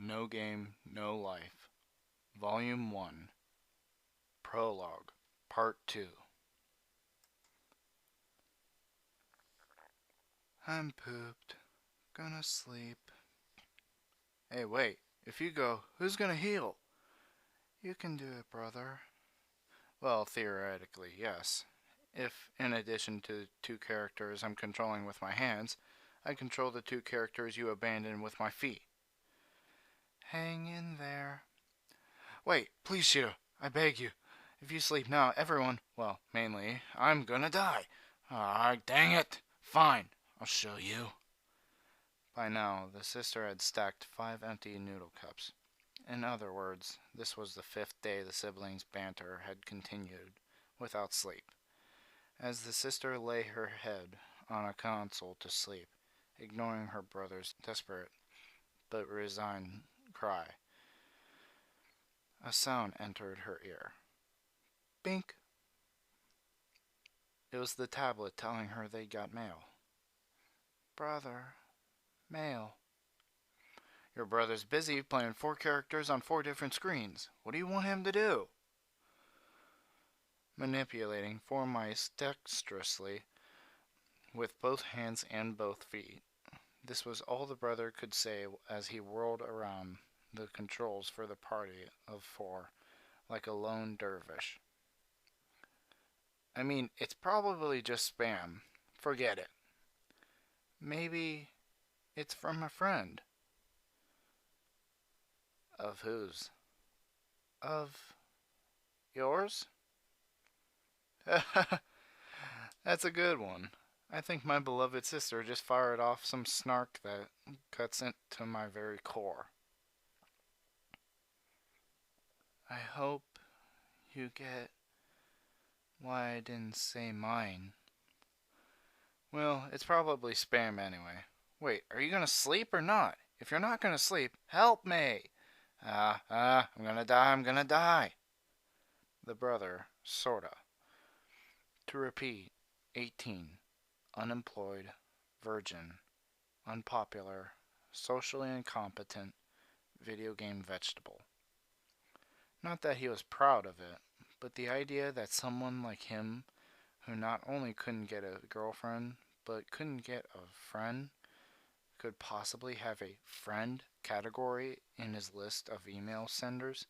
No Game, No Life, Volume 1, Prologue, Part 2. I'm pooped. Gonna sleep. Hey, wait. If you go, who's gonna heal? You can do it, brother. Well, theoretically, yes. If, in addition to the two characters I'm controlling with my hands, I control the two characters you abandoned with my feet. Hang in there. Wait, please, Shiro. I beg you. If you sleep now, everyone, well, mainly, I'm gonna die. Ah, dang it. Fine, I'll show you. By now, the sister had stacked 5 empty noodle cups. In other words, this was the 5th day the siblings' banter had continued without sleep. As the sister lay her head on a console to sleep, ignoring her brother's desperate but resigned cry, a sound entered her ear. Bink! It was the tablet telling her they got mail. Brother, mail. Your brother's busy playing 4 characters on 4 different screens. What do you want him to do? Manipulating 4 mice dexterously with both hands and both feet. This was all the brother could say as he whirled around the controls for the party of 4 like a lone dervish. I mean, it's probably just spam. Forget it. Maybe it's from a friend. Of whose? Of yours? That's a good one. I think my beloved sister just fired off some snark that cuts into my very core. I hope you get why I didn't say mine. Well, it's probably spam anyway. Wait, are you gonna sleep or not? If you're not gonna sleep, help me! I'm gonna die. The brother, sorta. To repeat, 18, unemployed, virgin, unpopular, socially incompetent, video game vegetable. Not that he was proud of it, but the idea that someone like him, who not only couldn't get a girlfriend, but couldn't get a friend, could possibly have a friend category in his list of email senders,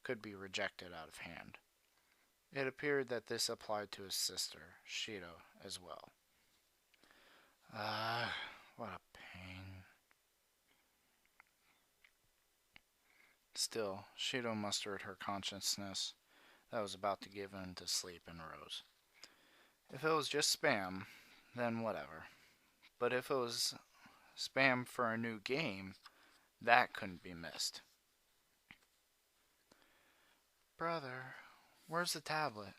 could be rejected out of hand. It appeared that this applied to his sister, Shido, as well. What a pain. Still, Shido mustered her consciousness that was about to give in to sleep and rose. If it was just spam, then whatever. But if it was spam for a new game, that couldn't be missed. Brother, where's the tablet?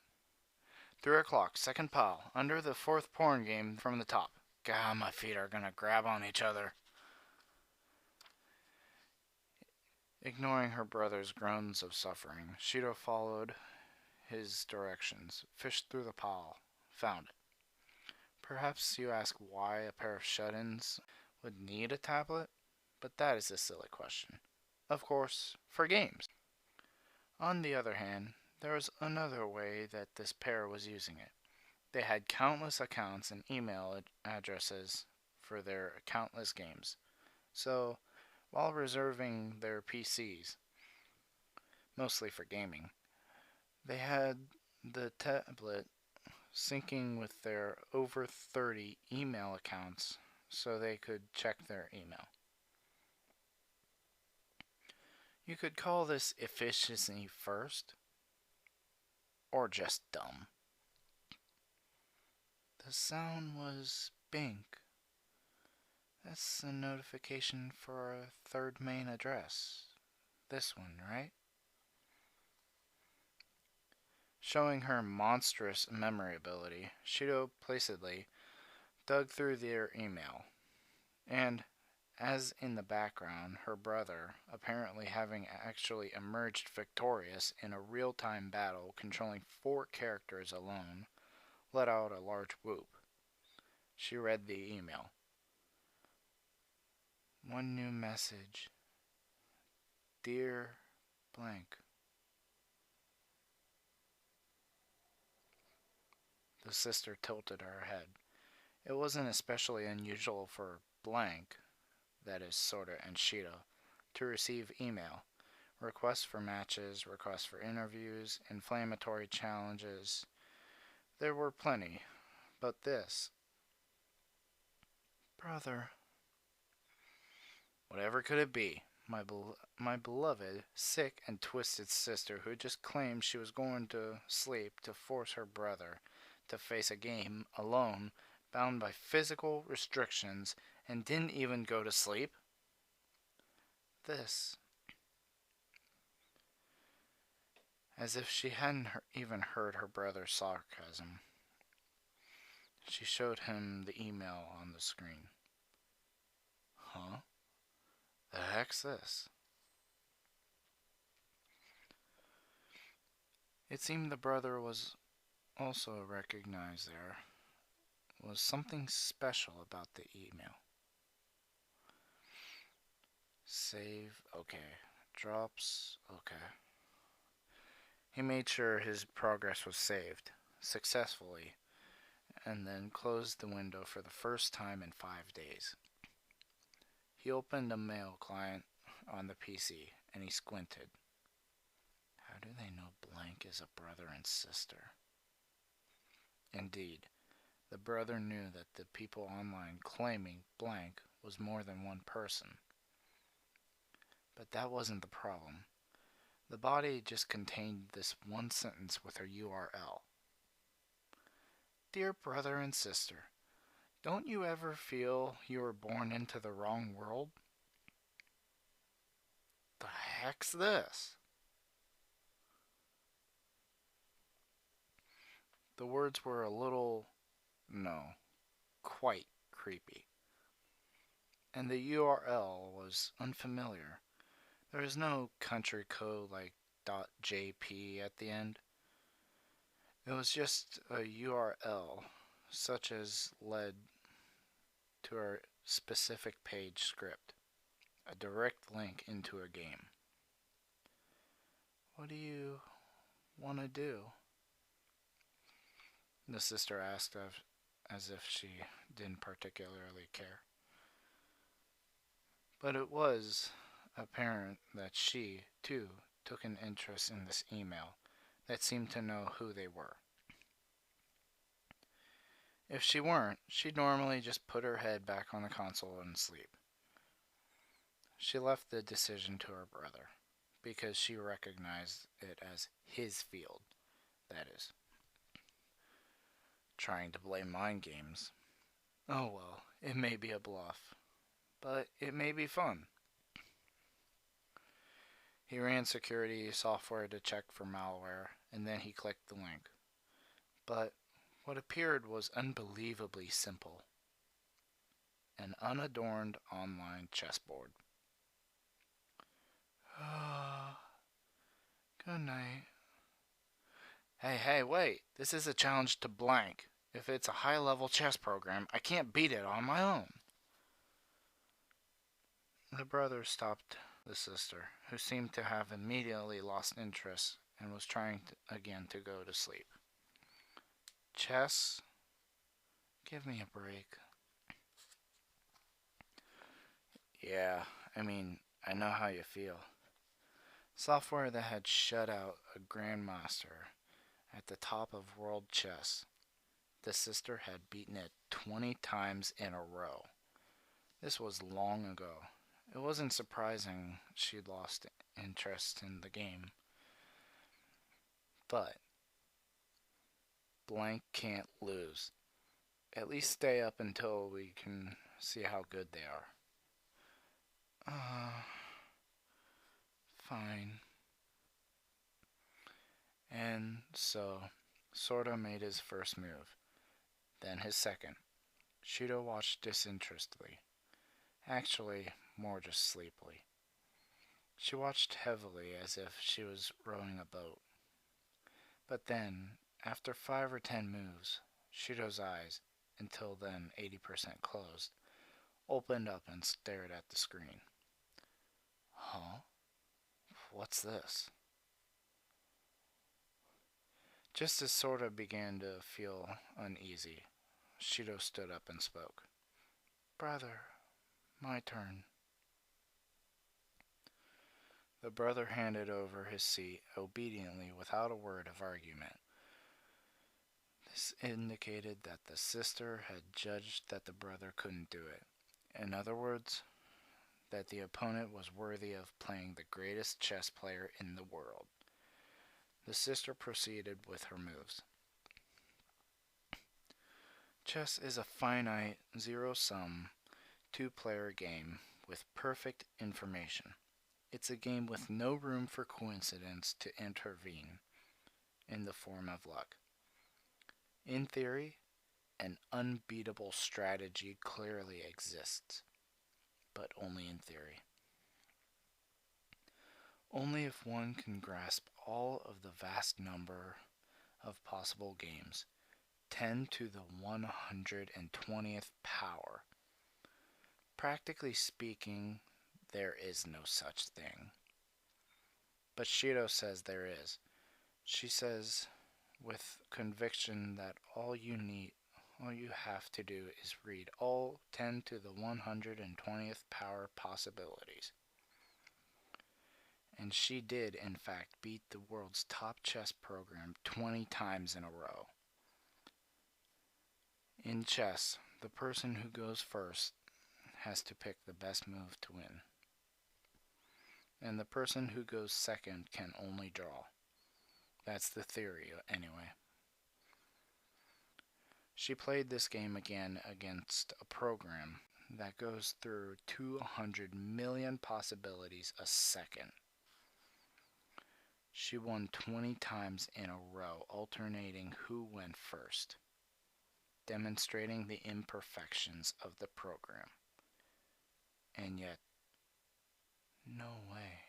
3 o'clock, second pile, under the 4th porn game from the top. God, my feet are gonna grab on each other. Ignoring her brother's groans of suffering, Shido followed his directions, fished through the pile, found it. Perhaps you ask why a pair of shut-ins would need a tablet, but that is a silly question. Of course, for games. On the other hand, there was another way that this pair was using it. They had countless accounts and email addresses for their countless games. So, while reserving their PCs, mostly for gaming, they had the tablet syncing with their over 30 email accounts so they could check their email. You could call this efficiency first, or just dumb. The sound was bink. That's a notification for a 3rd main address. This one, right? Showing her monstrous memory ability, Shido placidly dug through their email. And, as in the background, her brother, apparently having actually emerged victorious in a real-time battle controlling 4 characters alone, let out a large whoop. She read the email. One new message. Dear blank. The sister tilted her head. It wasn't especially unusual for blank, that is Sorta and Sheeta, to receive email. Requests for matches, requests for interviews, inflammatory challenges. There were plenty, but this. Brother. Whatever could it be? My beloved, sick and twisted sister who just claimed she was going to sleep to force her brother to face a game alone, bound by physical restrictions, and didn't even go to sleep? This. As if she hadn't even heard her brother's sarcasm, she showed him the email on the screen. Huh? The heck's this? It seemed the brother was also recognized there. Was something special about the email. Save, okay. Drops, okay. He made sure his progress was saved, successfully, and then closed the window for the first time in 5 days. He opened a mail client on the PC, and he squinted. How do they know blank is a brother and sister? Indeed, the brother knew that the people online claiming blank was more than one person. But that wasn't the problem. The body just contained this one sentence with her URL. Dear brother and sister, don't you ever feel you were born into the wrong world? The heck's this? The words were a little, no, quite creepy. And the URL was unfamiliar. There was no country code like .jp at the end. It was just a URL, such as led to our specific page script, a direct link into a game. What do you want to do? The sister asked as if she didn't particularly care. But it was apparent that she, too, took an interest in this email that seemed to know who they were. If she weren't, she'd normally just put her head back on the console and sleep. She left the decision to her brother, because she recognized it as his field, that is. Trying to play mind games. Oh well, it may be a bluff, but it may be fun. He ran security software to check for malware, and then he clicked the link. But what appeared was unbelievably simple. An unadorned online chessboard. Good night. Hey, wait. This is a challenge to blank. If it's a high-level chess program, I can't beat it on my own. The brother stopped the sister, who seemed to have immediately lost interest and was trying again to go to sleep. Chess? Give me a break. Yeah, I know how you feel. Software that had shut out a grandmaster at the top of world chess. The sister had beaten it 20 times in a row. This was long ago. It wasn't surprising she'd lost interest in the game. But blank can't lose. At least stay up until we can see how good they are. Fine. And so, Sorta made his first move, then his second. Sheeta watched disinterestedly. Actually, more just sleepily. She watched heavily as if she was rowing a boat. But then, after 5 or 10 moves, Sheeta's eyes, until then 80% closed, opened up and stared at the screen. Huh? What's this? Just as Sora began to feel uneasy, Shido stood up and spoke. Brother, my turn. The brother handed over his seat obediently without a word of argument. This indicated that the sister had judged that the brother couldn't do it. In other words, that the opponent was worthy of playing the greatest chess player in the world. The sister proceeded with her moves. Chess is a finite, zero-sum, two-player game with perfect information. It's a game with no room for coincidence to intervene in the form of luck. In theory, an unbeatable strategy clearly exists, but only in theory. Only if one can grasp all of the vast number of possible games, 10 to the 120th power. Practically speaking, there is no such thing. But Shido says there is. She says with conviction that all you have to do is read all 10 to the 120th power possibilities. And she did, in fact, beat the world's top chess program 20 times in a row. In chess, the person who goes first has to pick the best move to win. And the person who goes second can only draw. That's the theory, anyway. She played this game again against a program that goes through 200 million possibilities a second. She won 20 times in a row, alternating who went first, demonstrating the imperfections of the program. And yet, no way.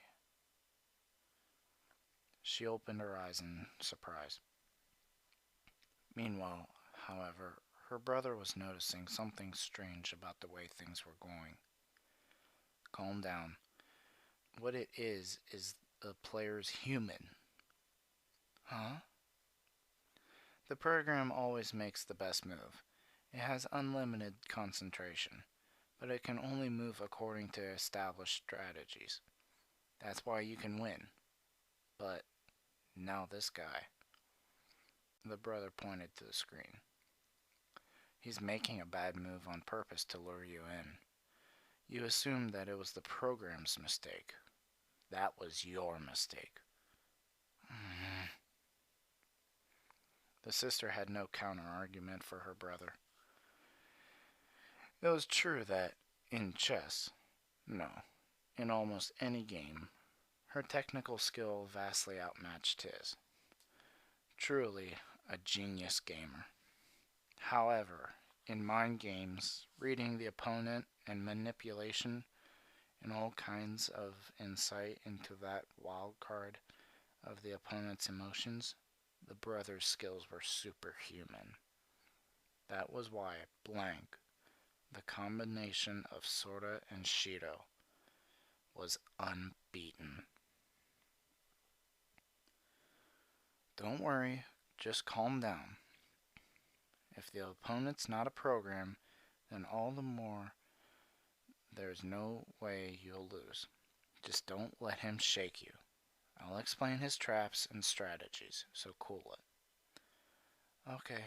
She opened her eyes in surprise. Meanwhile, however, her brother was noticing something strange about the way things were going. Calm down. What it is the player's human. Huh? The program always makes the best move. It has unlimited concentration, but it can only move according to established strategies. That's why you can win. But now this guy. The brother pointed to the screen. He's making a bad move on purpose to lure you in. You assumed that it was the program's mistake. That was your mistake. The sister had no counter-argument for her brother. It was true that, in chess, no, in almost any game, her technical skill vastly outmatched his. Truly a genius gamer. However, in mind games, reading the opponent and manipulation and all kinds of insight into that wild card of the opponent's emotions, the brother's skills were superhuman. That was why blank, the combination of Sora and Shido, was unbeaten. Don't worry, just calm down. If the opponent's not a program, then all the more there's no way you'll lose. Just don't let him shake you. I'll explain his traps and strategies, so cool it. Okay,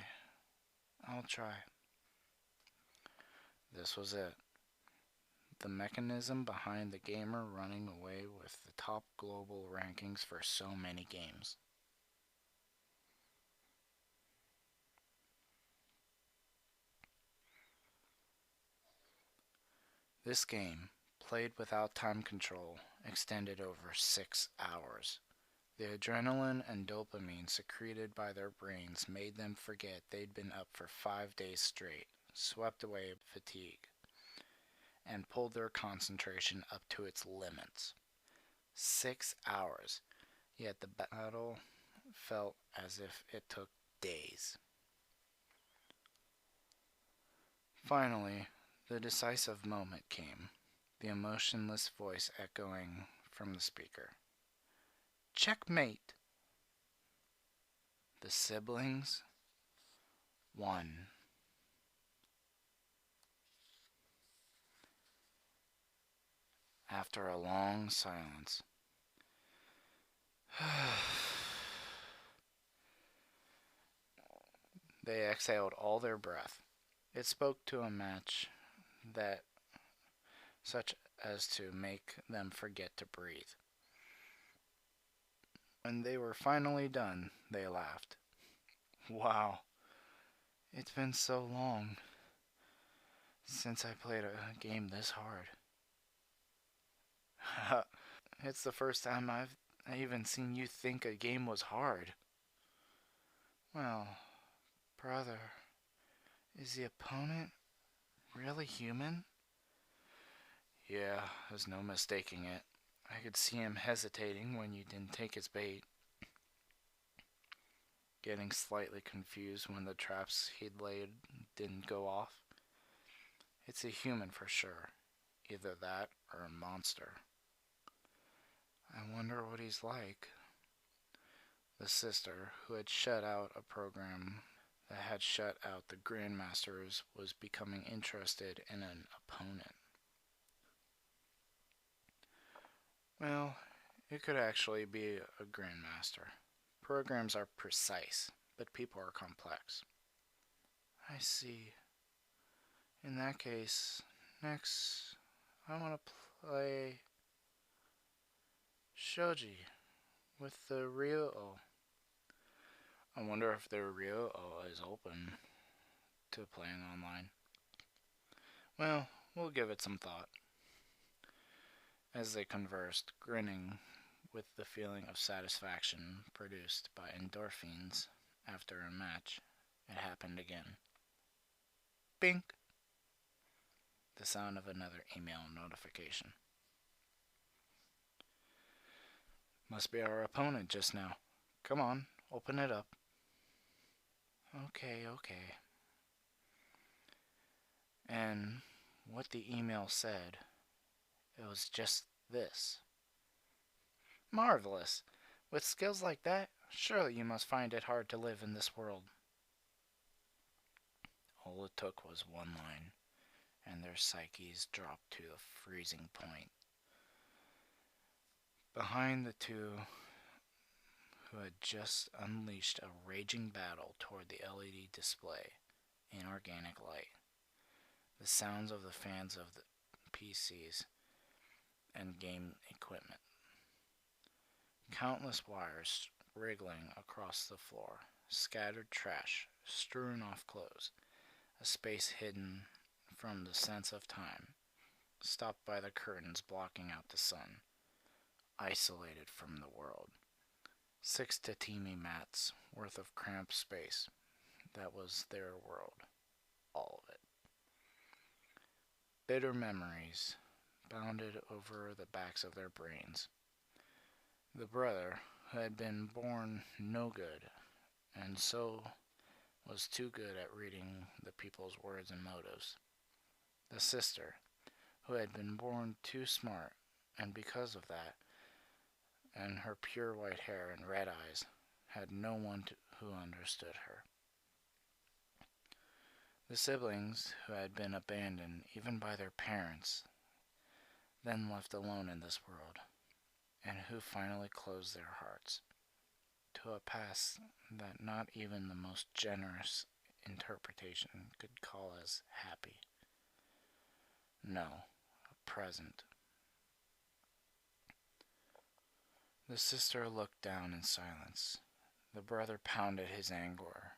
I'll try. This was it. The mechanism behind the gamer running away with the top global rankings for so many games. This game, played without time control, extended over 6 hours. The adrenaline and dopamine secreted by their brains made them forget they'd been up for 5 days straight, swept away fatigue, and pulled their concentration up to its limits. 6 hours, yet the battle felt as if it took days. Finally, the decisive moment came, the emotionless voice echoing from the speaker. Checkmate. The siblings won. After a long silence, they exhaled all their breath. It spoke to a match that such as to make them forget to breathe. When they were finally done, they laughed. Wow, it's been so long since I played a game this hard. It's the first time I've even seen you think a game was hard. Well, brother, is the opponent really human? Yeah, there's no mistaking it. I could see him hesitating when you didn't take his bait, getting slightly confused when the traps he'd laid didn't go off. It's a human for sure, either that or a monster. I wonder what he's like. The sister, who had shut out a program that had shut out the Grandmasters, was becoming interested in an opponent. Well, it could actually be a Grandmaster. Programs are precise, but people are complex. I see. In that case, next, I want to play Shoji with the Ryo. I wonder if the Ryo is open to playing online. Well, we'll give it some thought. As they conversed, grinning with the feeling of satisfaction produced by endorphins after a match, it happened again. Bink! The sound of another email notification. Must be our opponent just now. Come on, open it up. Okay. And what the email said, it was just this. Marvelous. With skills like that, surely you must find it hard to live in this world. All it took was one line, and their psyches dropped to a freezing point. Behind the two who had just unleashed a raging battle toward the LED display in organic light, the sounds of the fans of the PCs and game equipment. Countless wires wriggling across the floor, scattered trash, strewn off clothes, a space hidden from the sense of time, stopped by the curtains blocking out the sun, isolated from the world. 6 tatami mats worth of cramped space. That was their world. All of it. Bitter memories bounded over the backs of their brains. The brother, who had been born no good, and so was too good at reading the people's words and motives. The sister, who had been born too smart, and because of that, and her pure white hair and red eyes, had no one who understood her. The siblings, who had been abandoned even by their parents, then left alone in this world, and who finally closed their hearts to a past that not even the most generous interpretation could call as happy. No, a present. The sister looked down in silence. The brother pounded his anger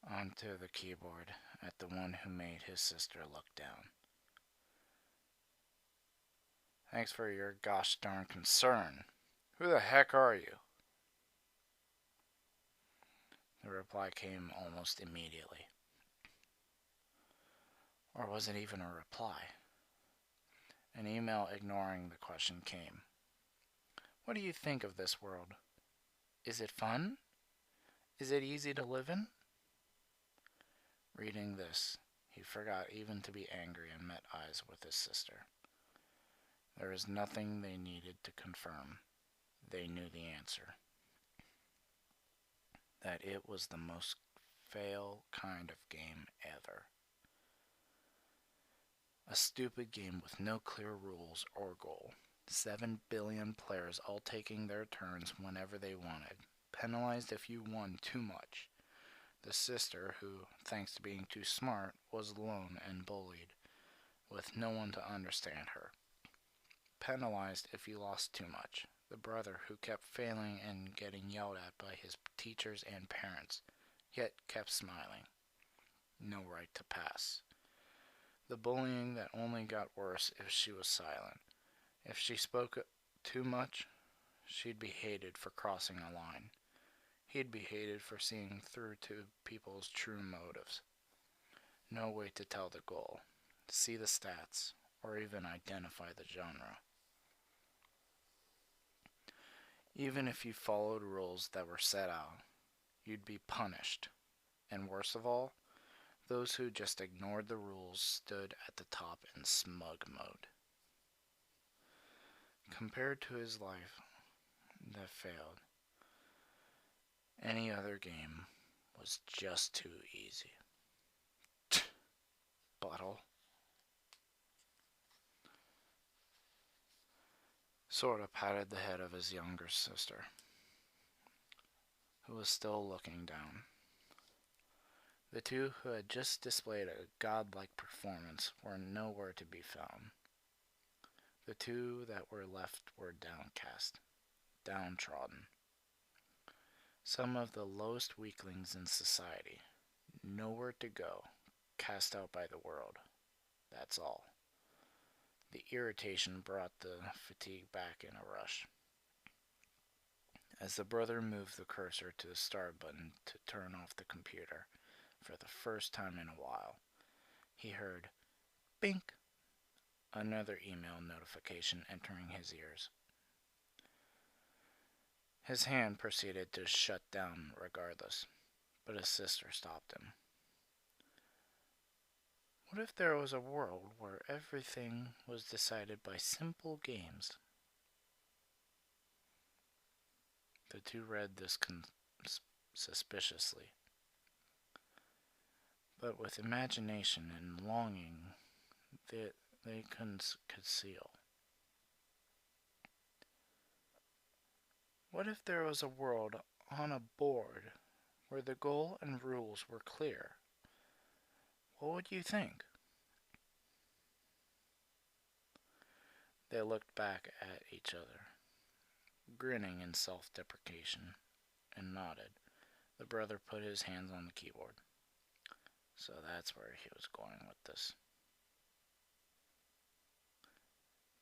onto the keyboard at the one who made his sister look down. Thanks for your gosh darn concern. Who the heck are you? The reply came almost immediately. Or was it even a reply? An email ignoring the question came. What do you think of this world? Is it fun? Is it easy to live in? Reading this, he forgot even to be angry and met eyes with his sister. There was nothing they needed to confirm. they knew the answer. That it was the most fail kind of game ever. A stupid game with no clear rules or goal. 7 billion players all taking their turns whenever they wanted. Penalized if you won too much. The sister, who, thanks to being too smart, was alone and bullied, with no one to understand her. Penalized if you lost too much. The brother, who kept failing and getting yelled at by his teachers and parents, yet kept smiling. No right to pass. The bullying that only got worse if she was silent. If she spoke too much, she'd be hated for crossing a line. He'd be hated for seeing through to people's true motives. No way to tell the goal, see the stats, or even identify the genre. Even if you followed rules that were set out, you'd be punished. And worst of all, those who just ignored the rules stood at the top in smug mode. Compared to his life that failed, any other game was just too easy. Buttle. Sorta patted the head of his younger sister, who was still looking down. The two who had just displayed a godlike performance were nowhere to be found. The two that were left were downcast, downtrodden. Some of the lowest weaklings in society, nowhere to go, cast out by the world. That's all. The irritation brought the fatigue back in a rush. As the brother moved the cursor to the start button to turn off the computer, for the first time in a while, he heard bink, another email notification entering his ears. His hand proceeded to shut down regardless, but his sister stopped him. What if there was a world where everything was decided by simple games? The two read this suspiciously, but with imagination and longing that they couldn't conceal. What if there was a world on a board where the goal and rules were clear? What would you think? They looked back at each other, grinning in self-deprecation, and nodded. The brother put his hands on the keyboard. So that's where he was going with this.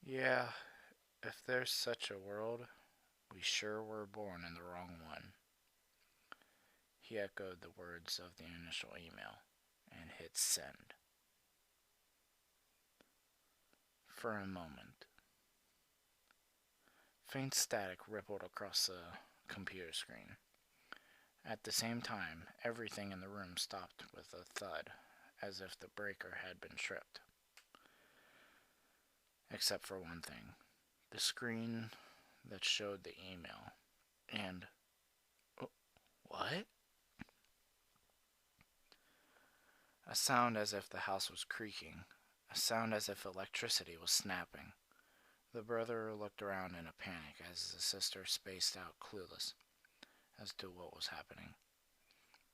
Yeah, if there's such a world, we sure were born in the wrong one. He echoed the words of the initial email and hit send. For a moment, faint static rippled across the computer screen. At the same time, everything in the room stopped with a thud, as if the breaker had been tripped. Except for one thing. The screen that showed the email. And... oh, what? A sound as if the house was creaking. A sound as if electricity was snapping. The brother looked around in a panic as the sister spaced out, clueless as to what was happening.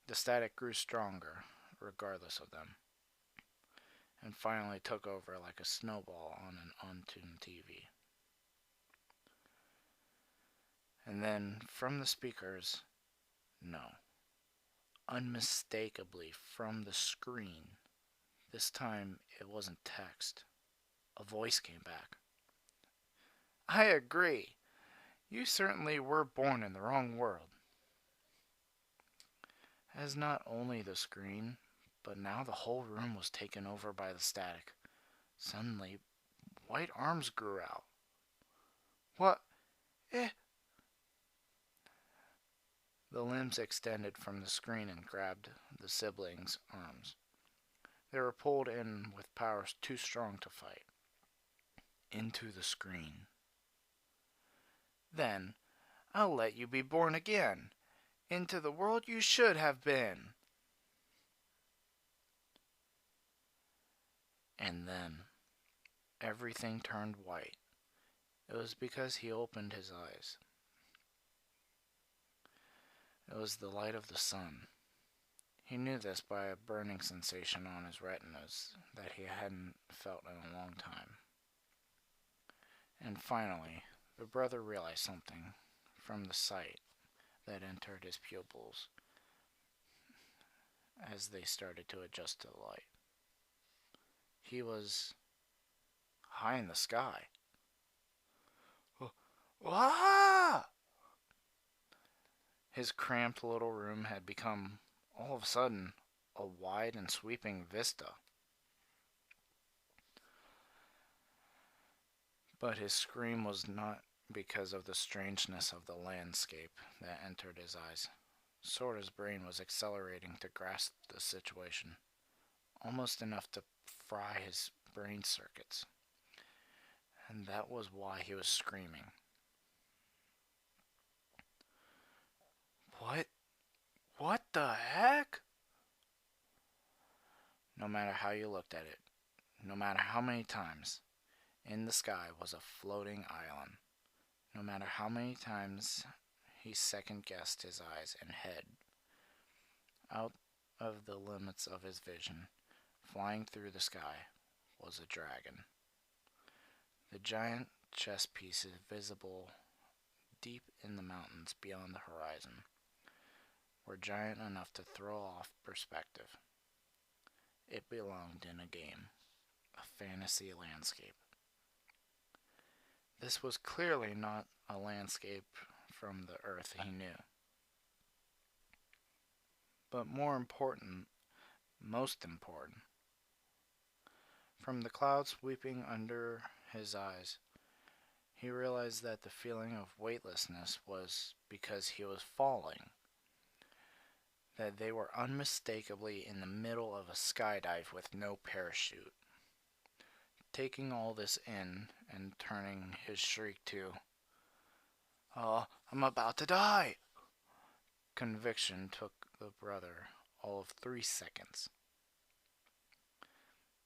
The static grew stronger, regardless of them, and finally took over like a snowball on an untuned TV. And then, from the speakers, no, unmistakably from the screen, this time it wasn't text. A voice came back. I agree. You certainly were born in the wrong world. As not only the screen, but now the whole room was taken over by the static. Suddenly, white arms grew out. What? Eh? The limbs extended from the screen and grabbed the siblings' arms. They were pulled in with powers too strong to fight. Into the screen. Then, I'll let you be born again, into the world you should have been. And then everything turned white. It was because he opened his eyes. It was the light of the sun. He knew this by a burning sensation on his retinas that he hadn't felt in a long time. And finally, the brother realized something from the sight that entered his pupils as they started to adjust to the light. He was high in the sky. Wah! His cramped little room had become, all of a sudden, a wide and sweeping vista. But his scream was not because of the strangeness of the landscape that entered his eyes. Sora's brain was accelerating to grasp the situation, almost enough to fry his brain circuits. And that was why he was screaming. What the heck? No matter how you looked at it, no matter how many times, in the sky was a floating island. No matter how many times he second-guessed his eyes and head, out of the limits of his vision, flying through the sky, was a dragon. The giant chess pieces visible deep in the mountains beyond the horizon were giant enough to throw off perspective. It belonged in a game, a fantasy landscape. This was clearly not a landscape from the Earth he knew. But most important, from the clouds sweeping under his eyes, he realized that the feeling of weightlessness was because he was falling, that they were unmistakably in the middle of a skydive with no parachute. Taking all this in and turning his shriek to, "Oh, I'm about to die!" Conviction took the brother all of 3 seconds.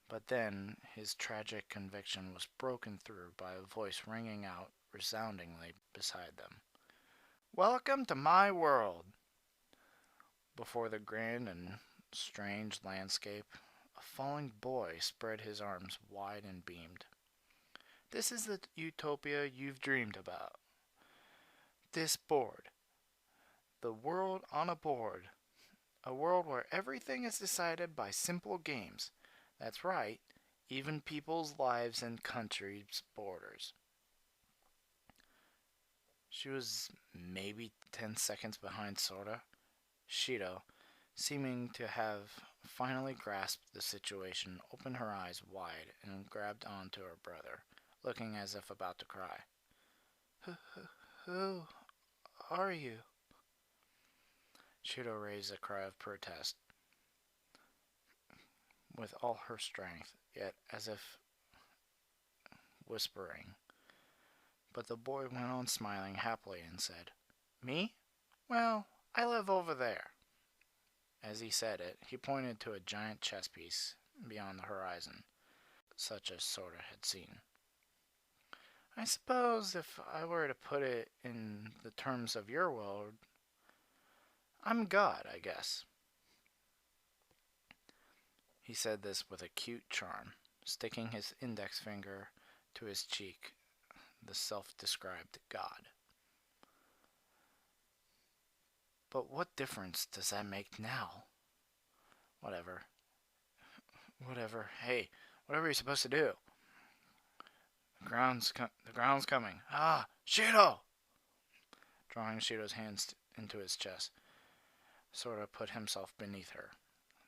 But then his tragic conviction was broken through by a voice ringing out resoundingly beside them. "Welcome to my world!" Before the grand and strange landscape, a falling boy spread his arms wide and beamed. "This is the utopia you've dreamed about. This board. The world on a board. A world where everything is decided by simple games. That's right, even people's lives and countries' borders." She was maybe 10 seconds behind Sora. Shido, seeming to have finally grasped the situation, opened her eyes wide and grabbed onto her brother, looking as if about to cry. Who are you?" Shido raised a cry of protest with all her strength, yet as if whispering. But the boy went on smiling happily and said, "Me? Well, I live over there." As he said it, he pointed to a giant chess piece beyond the horizon, such as Sora had seen. "I suppose if I were to put it in the terms of your world, I'm God, I guess." He said this with a cute charm, sticking his index finger to his cheek, the self-described God. "But what difference does that make now?" Whatever. Hey, whatever you're supposed to do. The ground's coming. Ah, Shido! Drawing Shido's hands into his chest, Sora put himself beneath her.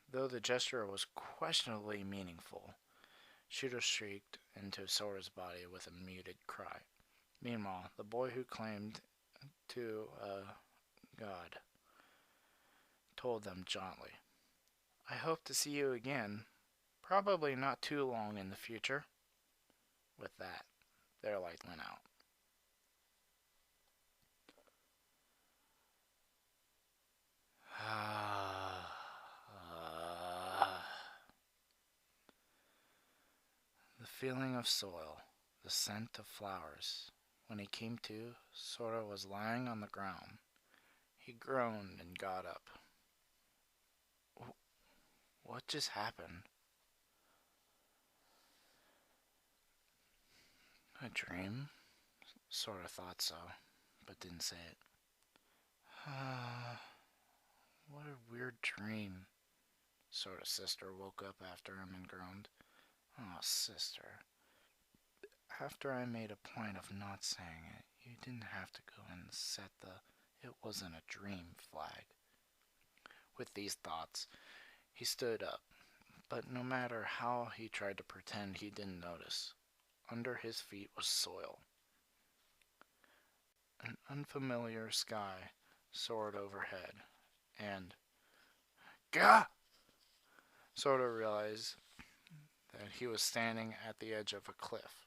Though the gesture was questionably meaningful, Shido shrieked into Sora's body with a muted cry. Meanwhile, the boy who claimed to God told them gently, "I hope to see you again, probably not too long in the future." With that, their light went out. feeling of soil, the scent of flowers. When he came to, Sora was lying on the ground. He groaned and got up. What just happened? A dream? Sora thought so, but didn't say it. What a weird dream. Sora's sister woke up after him and groaned. Oh, sister. After I made a point of not saying it, you didn't have to go and set the "it wasn't a dream" flag. With these thoughts, he stood up, but no matter how he tried to pretend he didn't notice, under his feet was soil. An unfamiliar sky soared overhead, and Gah! Sora realized that he was standing at the edge of a cliff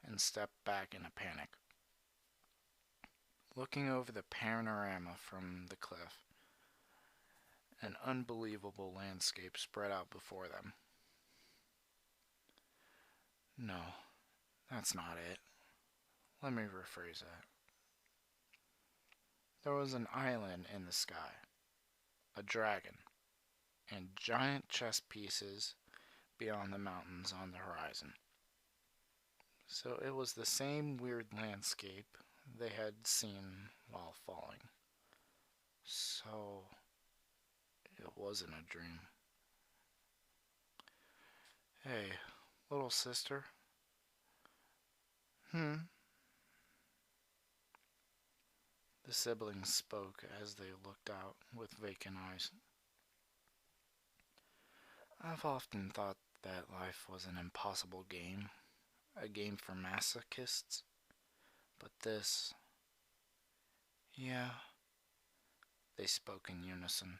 and stepped back in a panic. Looking over the panorama from the cliff, an unbelievable landscape spread out before them. No, that's not it. Let me rephrase that. There was an island in the sky, a dragon, and giant chess pieces beyond the mountains on the horizon. So it was the same weird landscape they had seen while falling. So it wasn't a dream. Hey, little sister. The siblings spoke as they looked out with vacant eyes. I've often thought that life was an impossible game, a game for masochists. But this, yeah, they spoke in unison.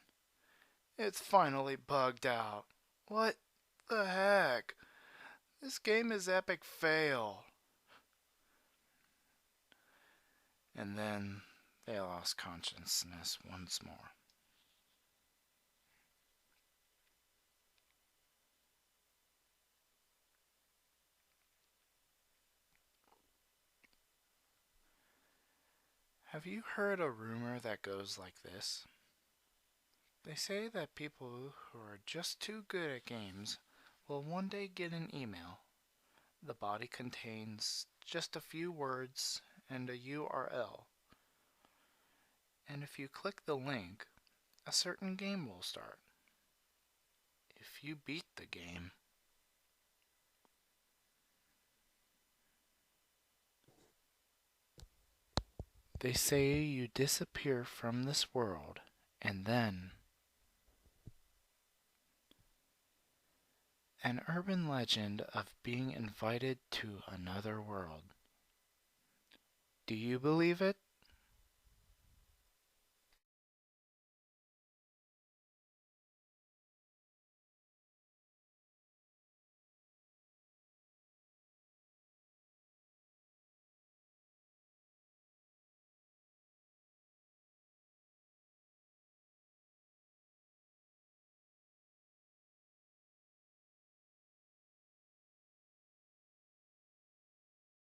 It's finally bugged out. What the heck? This game is epic fail. And then they lost consciousness once more. Have you heard a rumor that goes like this? They say that people who are just too good at games will one day get an email. The body contains just a few words and a URL. And if you click the link, a certain game will start. If you beat the game, they say you disappear from this world, and then an urban legend of being invited to another world. Do you believe it?